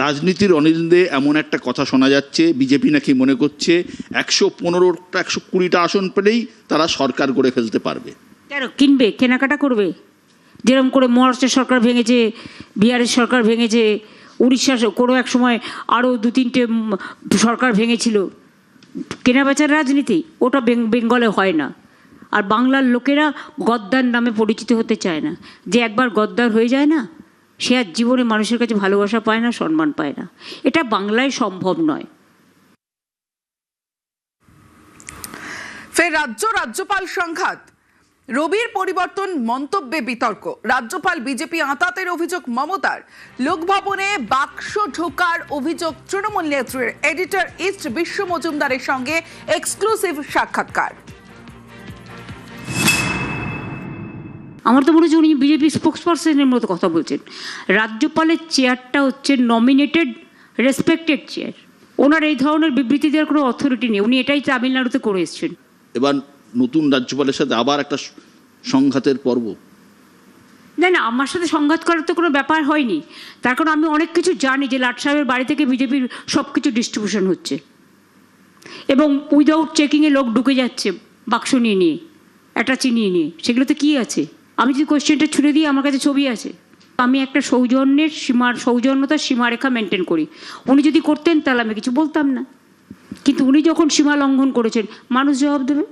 রাজনীতির অনিন্দে এমন একটা কথা শোনা যাচ্ছে, বিজেপি নাকি মনে করছে 115টা 120টা আসন পেলেই তারা সরকার গড়ে ফেলতে পারবে। কেন কিনবে, কেনাকাটা করবে? যেরকম করে মহারাষ্ট্রের সরকার ভেঙেছে, বিহারের সরকার ভেঙেছে, উড়িষ্যার কোনো এক সময় আরও 2-3টে সরকার ভেঙেছিল। কেনা বেচার রাজনীতি ওটা বেঙ্গলে হয় না। আর বাংলার লোকেরা গদ্দার নামে পরিচিত হতে চায় না। যে একবার গদ্দার হয়ে যায় না, সে আর জীবনে মানুষের কাছে ভালোবাসা পায় না, সম্মান পায় না। এটা বাংলায় সম্ভব নয়। ফের রাজ্যপাল সংঘাত, রবির পরিবর্তন মন্তব্যে বিতর্ক। রাজ্যপাল বিজেপি আঁতাতের অভিযোগ মমতার, লোকভবনে বাক্স ঢোকার অভিযোগ তৃণমূল নেত্রীর। এডিটর ইস্ট বিশ্ব মজুমদারের সঙ্গে এক্সক্লুসিভ সাক্ষাৎকার। আমার তো মনে হচ্ছে উনি বিজেপি স্পোক্সপারসনের মতো কথা বলছেন। রাজ্যপালের চেয়ারটা হচ্ছে নমিনেটেড রেসপেক্টেড চেয়ার। ওনার এই ধরনের বিবৃতি দেওয়ার কোনো অথরিটি নেই। উনি এটাই তামিলনাড়ুতে করে এসছেন। এবার নতুন রাজ্যপালের সাথে আবার একটা সংঘাতের পর্ব। না না, আমার সাথে সংঘাত করার তো কোনো ব্যাপার হয়নি। তার কারণ আমি অনেক কিছু জানি যে লাট সাহেবের বাড়ি থেকে বিজেপির সব কিছু ডিস্ট্রিবিউশন হচ্ছে এবং উইদাউট চেকিংয়ে লোক ঢুকে যাচ্ছে বাক্স নিয়ে নিয়ে, অ্যাটাচি নিয়ে নিয়ে। সেগুলোতে কী আছে? আমি যদি কোয়েশ্চেনটা ছুড়ে দিই, আমার কাছে ছবি আছে। আমি একটা সৌজন্যতার সীমারেখা মেনটেন করি। উনি যদি করতেন তাহলে আমি কিছু বলতাম না, কিন্তু উনি যখন সীমা লঙ্ঘন করেছেন, মানুষ জবাব দেবে।